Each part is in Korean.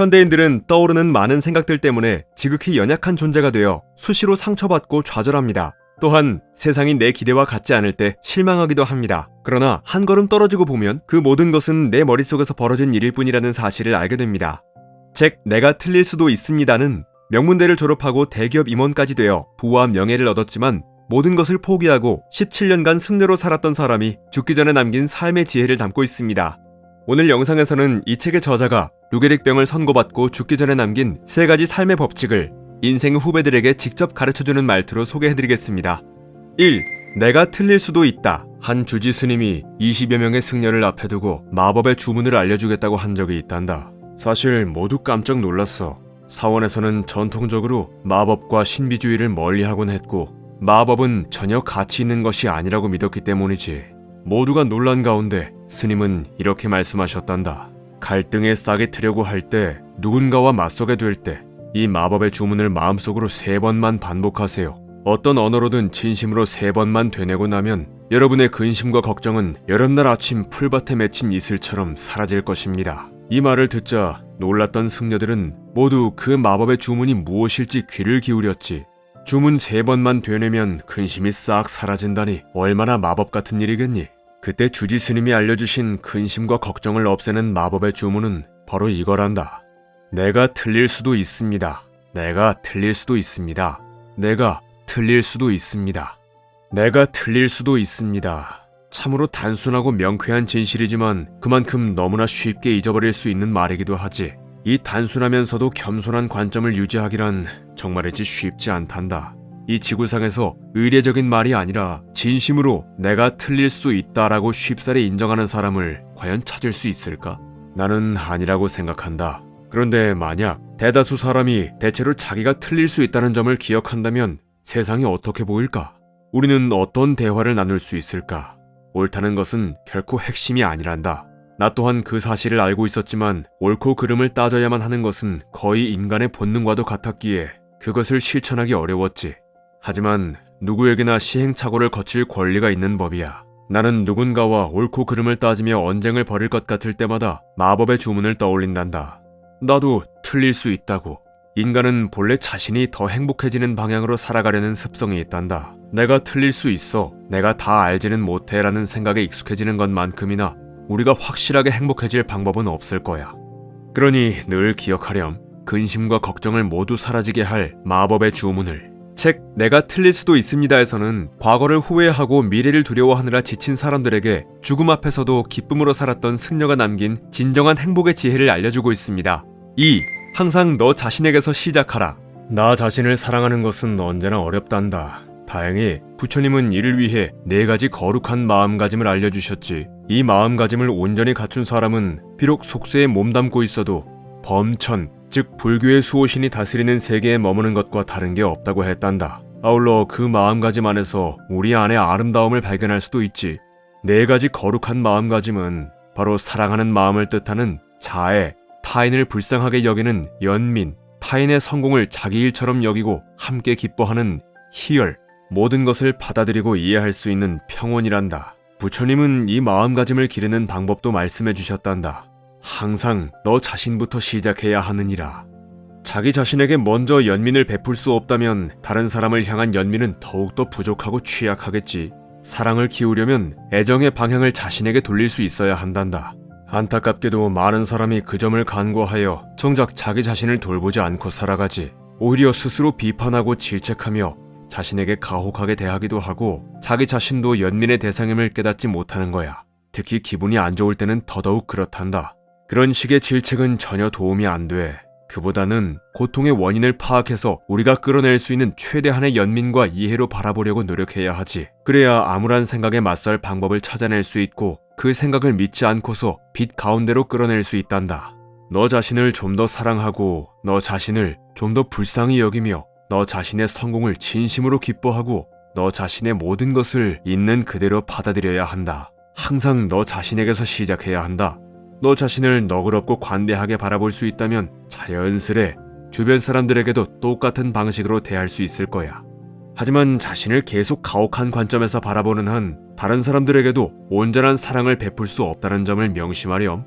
현대인들은 떠오르는 많은 생각들 때문에 지극히 연약한 존재가 되어 수시로 상처받고 좌절합니다. 또한 세상이 내 기대와 같지 않을 때 실망하기도 합니다. 그러나 한 걸음 떨어지고 보면 그 모든 것은 내 머릿속에서 벌어진 일일 뿐이라는 사실을 알게 됩니다. 즉, 내가 틀릴 수도 있습니다는 명문대를 졸업하고 대기업 임원까지 되어 부와 명예를 얻었지만 모든 것을 포기하고 17년간 승려로 살았던 사람이 죽기 전에 남긴 삶의 지혜를 담고 있습니다. 오늘 영상에서는 이 책의 저자가 루게릭병을 선고받고 죽기 전에 남긴 3가지 삶의 법칙을 인생 후배들에게 직접 가르쳐주는 말투로 소개해드리겠습니다. 1. 내가 틀릴 수도 있다. 한 주지 스님이 20여 명의 승려를 앞에 두고 마법의 주문을 알려주겠다고 한 적이 있단다. 사실 모두 깜짝 놀랐어. 사원에서는 전통적으로 마법과 신비주의를 멀리하곤 했고 마법은 전혀 가치 있는 것이 아니라고 믿었기 때문이지. 모두가 놀란 가운데 스님은 이렇게 말씀하셨단다. 갈등에 싹이 트려고 할 때, 누군가와 맞서게 될 때 이 마법의 주문을 마음속으로 3번만 반복하세요. 어떤 언어로든 진심으로 3번만 되뇌고 나면 여러분의 근심과 걱정은 여름날 아침 풀밭에 맺힌 이슬처럼 사라질 것입니다. 이 말을 듣자 놀랐던 승려들은 모두 그 마법의 주문이 무엇일지 귀를 기울였지. 주문 3번만 되뇌면 근심이 싹 사라진다니 얼마나 마법 같은 일이겠니? 그때 주지 스님이 알려주신 근심과 걱정을 없애는 마법의 주문은 바로 이거란다. 내가 틀릴 수도 있습니다. 내가 틀릴 수도 있습니다. 내가 틀릴 수도 있습니다. 내가 틀릴 수도 있습니다. 참으로 단순하고 명쾌한 진실이지만 그만큼 너무나 쉽게 잊어버릴 수 있는 말이기도 하지. 이 단순하면서도 겸손한 관점을 유지하기란 정말이지 쉽지 않단다. 이 지구상에서 의례적인 말이 아니라 진심으로 내가 틀릴 수 있다라고 쉽사리 인정하는 사람을 과연 찾을 수 있을까? 나는 아니라고 생각한다. 그런데 만약 대다수 사람이 대체로 자기가 틀릴 수 있다는 점을 기억한다면 세상이 어떻게 보일까? 우리는 어떤 대화를 나눌 수 있을까? 옳다는 것은 결코 핵심이 아니란다. 나 또한 그 사실을 알고 있었지만 옳고 그름을 따져야만 하는 것은 거의 인간의 본능과도 같았기에 그것을 실천하기 어려웠지. 하지만 누구에게나 시행착오를 거칠 권리가 있는 법이야. 나는 누군가와 옳고 그름을 따지며 언쟁을 벌일 것 같을 때마다 마법의 주문을 떠올린단다. 나도 틀릴 수 있다고. 인간은 본래 자신이 더 행복해지는 방향으로 살아가려는 습성이 있단다. 내가 틀릴 수 있어. 내가 다 알지는 못해 라는 생각에 익숙해지는 것만큼이나 우리가 확실하게 행복해질 방법은 없을 거야. 그러니 늘 기억하렴. 근심과 걱정을 모두 사라지게 할 마법의 주문을. 책 내가 틀릴 수도 있습니다에서는 과거를 후회하고 미래를 두려워하느라 지친 사람들에게 죽음 앞에서도 기쁨으로 살았던 승려가 남긴 진정한 행복의 지혜를 알려주고 있습니다. 2. 항상 너 자신에게서 시작하라. 나 자신을 사랑하는 것은 언제나 어렵단다. 다행히 부처님은 이를 위해 4가지 거룩한 마음가짐을 알려주셨지. 이 마음가짐을 온전히 갖춘 사람은 비록 속세에 몸담고 있어도 범천, 즉 불교의 수호신이 다스리는 세계에 머무는 것과 다른 게 없다고 했단다. 아울러 그 마음가짐 안에서 우리 안의 아름다움을 발견할 수도 있지. 4가지 거룩한 마음가짐은 바로 사랑하는 마음을 뜻하는 자애, 타인을 불쌍하게 여기는 연민, 타인의 성공을 자기 일처럼 여기고 함께 기뻐하는 희열, 모든 것을 받아들이고 이해할 수 있는 평온이란다. 부처님은 이 마음가짐을 기르는 방법도 말씀해 주셨단다. 항상 너 자신부터 시작해야 하느니라. 자기 자신에게 먼저 연민을 베풀 수 없다면 다른 사람을 향한 연민은 더욱더 부족하고 취약하겠지. 사랑을 키우려면 애정의 방향을 자신에게 돌릴 수 있어야 한단다. 안타깝게도 많은 사람이 그 점을 간과하여 정작 자기 자신을 돌보지 않고 살아가지. 오히려 스스로 비판하고 질책하며 자신에게 가혹하게 대하기도 하고 자기 자신도 연민의 대상임을 깨닫지 못하는 거야. 특히 기분이 안 좋을 때는 더더욱 그렇단다. 그런 식의 질책은 전혀 도움이 안 돼. 그보다는 고통의 원인을 파악해서 우리가 끌어낼 수 있는 최대한의 연민과 이해로 바라보려고 노력해야 하지. 그래야 암울한 생각에 맞설 방법을 찾아낼 수 있고 그 생각을 믿지 않고서 빛 가운데로 끌어낼 수 있단다. 너 자신을 좀 더 사랑하고 너 자신을 좀 더 불쌍히 여기며 너 자신의 성공을 진심으로 기뻐하고 너 자신의 모든 것을 있는 그대로 받아들여야 한다. 항상 너 자신에게서 시작해야 한다. 너 자신을 너그럽고 관대하게 바라볼 수 있다면 자연스레 주변 사람들에게도 똑같은 방식으로 대할 수 있을 거야. 하지만 자신을 계속 가혹한 관점에서 바라보는 한 다른 사람들에게도 온전한 사랑을 베풀 수 없다는 점을 명심하렴.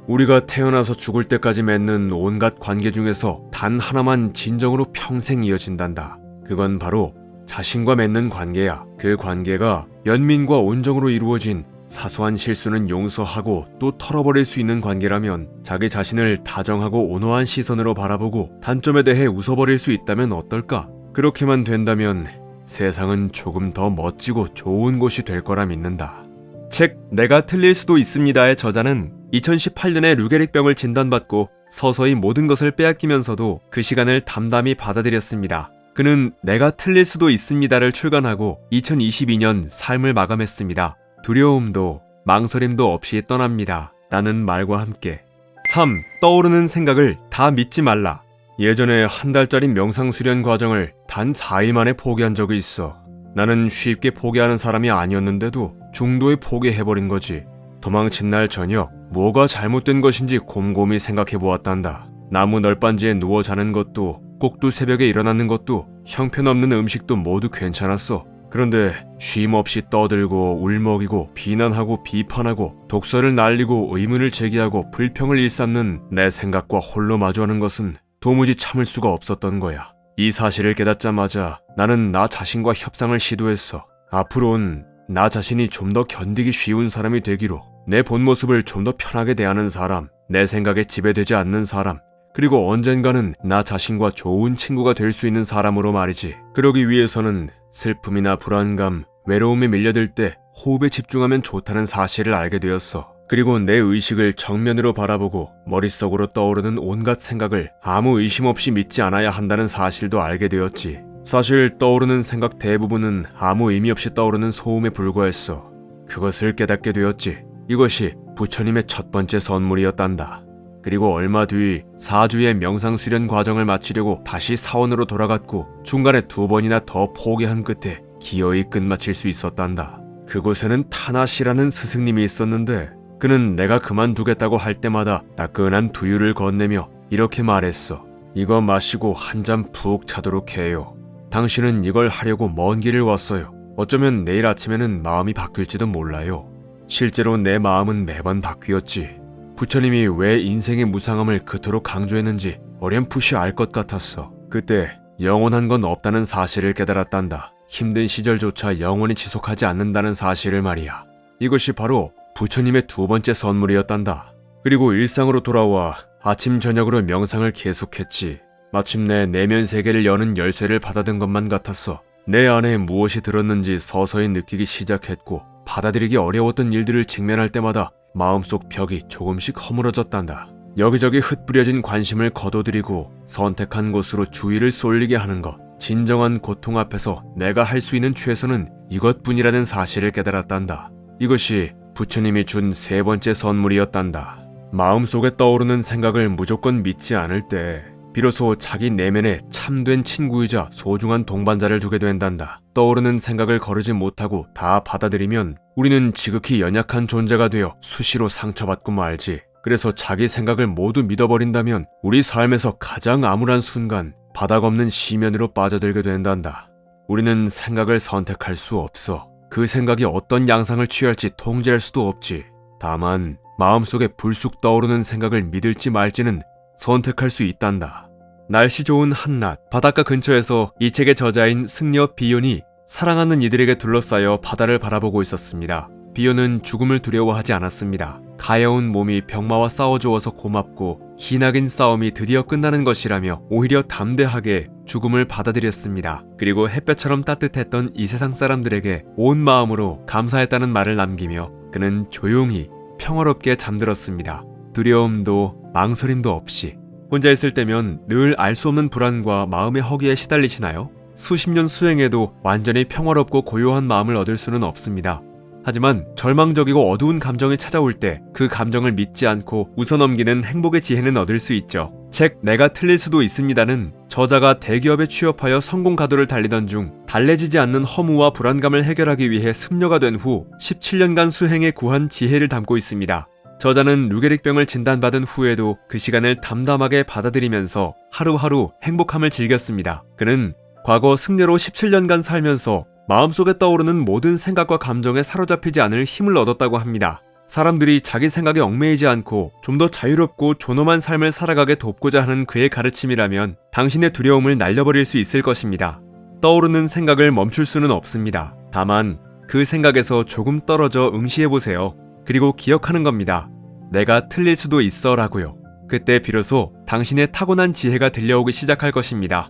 우리가 태어나서 죽을 때까지 맺는 온갖 관계 중에서 단 하나만 진정으로 평생 이어진단다. 그건 바로 자신과 맺는 관계야. 그 관계가 연민과 온정으로 이루어진 사소한 실수는 용서하고 또 털어버릴 수 있는 관계라면 자기 자신을 다정하고 온화한 시선으로 바라보고 단점에 대해 웃어버릴 수 있다면 어떨까? 그렇게만 된다면 세상은 조금 더 멋지고 좋은 곳이 될 거라 믿는다. 책 내가 틀릴 수도 있습니다의 저자는 2018년에 루게릭병을 진단받고 서서히 모든 것을 빼앗기면서도 그 시간을 담담히 받아들였습니다. 그는 내가 틀릴 수도 있습니다를 출간하고 2022년 삶을 마감했습니다. 두려움도 망설임도 없이 떠납니다. 라는 말과 함께 3. 떠오르는 생각을 다 믿지 말라. 예전에 한 달짜리 명상 수련 과정을 단 4일 만에 포기한 적이 있어. 나는 쉽게 포기하는 사람이 아니었는데도 중도에 포기해버린 거지. 도망친 날 저녁 뭐가 잘못된 것인지 곰곰이 생각해 보았단다. 나무 널빤지에 누워 자는 것도 꼭두 새벽에 일어나는 것도 형편없는 음식도 모두 괜찮았어. 그런데 쉼없이 떠들고 울먹이고 비난하고 비판하고 독설을 날리고 의문을 제기하고 불평을 일삼는 내 생각과 홀로 마주하는 것은 도무지 참을 수가 없었던 거야. 이 사실을 깨닫자마자 나는 나 자신과 협상을 시도했어. 앞으로는 나 자신이 좀 더 견디기 쉬운 사람이 되기로, 내 본 모습을 좀 더 편하게 대하는 사람, 내 생각에 지배되지 않는 사람, 그리고 언젠가는 나 자신과 좋은 친구가 될 수 있는 사람으로 말이지. 그러기 위해서는 슬픔이나 불안감, 외로움에 밀려들 때 호흡에 집중하면 좋다는 사실을 알게 되었어. 그리고 내 의식을 정면으로 바라보고 머릿속으로 떠오르는 온갖 생각을 아무 의심 없이 믿지 않아야 한다는 사실도 알게 되었지. 사실 떠오르는 생각 대부분은 아무 의미 없이 떠오르는 소음에 불과했어. 그것을 깨닫게 되었지. 이것이 부처님의 첫 번째 선물이었단다. 그리고 얼마 뒤 4주의 명상 수련 과정을 마치려고 다시 사원으로 돌아갔고 중간에 2번이나 더 포기한 끝에 기어이 끝마칠 수 있었단다. 그곳에는 타나시라는 스승님이 있었는데 그는 내가 그만두겠다고 할 때마다 따끈한 두유를 건네며 이렇게 말했어. 이거 마시고 한 잔 푹 자도록 해요. 당신은 이걸 하려고 먼 길을 왔어요. 어쩌면 내일 아침에는 마음이 바뀔지도 몰라요. 실제로 내 마음은 매번 바뀌었지. 부처님이 왜 인생의 무상함을 그토록 강조했는지 어렴풋이 알 것 같았어. 그때 영원한 건 없다는 사실을 깨달았단다. 힘든 시절조차 영원히 지속하지 않는다는 사실을 말이야. 이것이 바로 부처님의 2번째 선물이었단다. 그리고 일상으로 돌아와 아침 저녁으로 명상을 계속했지. 마침내 내면 세계를 여는 열쇠를 받아든 것만 같았어. 내 안에 무엇이 들었는지 서서히 느끼기 시작했고 받아들이기 어려웠던 일들을 직면할 때마다 마음속 벽이 조금씩 허물어졌단다. 여기저기 흩뿌려진 관심을 거둬들이고 선택한 곳으로 주의를 쏠리게 하는 것. 진정한 고통 앞에서 내가 할 수 있는 최선은 이것뿐이라는 사실을 깨달았단다. 이것이 부처님이 준 3번째 선물이었단다. 마음속에 떠오르는 생각을 무조건 믿지 않을 때 비로소 자기 내면에 참된 친구이자 소중한 동반자를 두게 된단다. 떠오르는 생각을 거르지 못하고 다 받아들이면 우리는 지극히 연약한 존재가 되어 수시로 상처받고 말지. 그래서 자기 생각을 모두 믿어버린다면 우리 삶에서 가장 암울한 순간 바닥 없는 시면으로 빠져들게 된단다. 우리는 생각을 선택할 수 없어. 그 생각이 어떤 양상을 취할지 통제할 수도 없지. 다만 마음속에 불쑥 떠오르는 생각을 믿을지 말지는 선택할 수 있단다. 날씨 좋은 한낮 바닷가 근처에서 이 책의 저자인 승려 비욘이 사랑하는 이들에게 둘러싸여 바다를 바라보고 있었습니다. 비욘은 죽음을 두려워하지 않았습니다. 가여운 몸이 병마와 싸워주어서 고맙고 기나긴 싸움이 드디어 끝나는 것이라며 오히려 담대하게 죽음을 받아들였습니다. 그리고 햇볕처럼 따뜻했던 이 세상 사람들에게 온 마음으로 감사했다는 말을 남기며 그는 조용히 평화롭게 잠들었습니다. 두려움도 망설임도 없이. 혼자 있을 때면 늘 알 수 없는 불안과 마음의 허기에 시달리시나요? 수십 년 수행해도 완전히 평화롭고 고요한 마음을 얻을 수는 없습니다. 하지만 절망적이고 어두운 감정이 찾아올 때 그 감정을 믿지 않고 웃어넘기는 행복의 지혜는 얻을 수 있죠. 책 내가 틀릴 수도 있습니다는 저자가 대기업에 취업하여 성공 가도를 달리던 중 달래지지 않는 허무와 불안감을 해결하기 위해 승려가 된 후 17년간 수행에 구한 지혜를 담고 있습니다. 저자는 루게릭병을 진단받은 후에도 그 시간을 담담하게 받아들이면서 하루하루 행복함을 즐겼습니다. 그는 과거 승려로 17년간 살면서 마음속에 떠오르는 모든 생각과 감정에 사로잡히지 않을 힘을 얻었다고 합니다. 사람들이 자기 생각에 얽매이지 않고 좀 더 자유롭고 존엄한 삶을 살아가게 돕고자 하는 그의 가르침이라면 당신의 두려움을 날려버릴 수 있을 것입니다. 떠오르는 생각을 멈출 수는 없습니다. 다만 그 생각에서 조금 떨어져 응시해보세요. 그리고 기억하는 겁니다. 내가 틀릴 수도 있어 라고요. 그때 비로소 당신의 타고난 지혜가 들려오기 시작할 것입니다.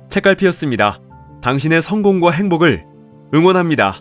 책갈피였습니다. 당신의 성공과 행복을 응원합니다.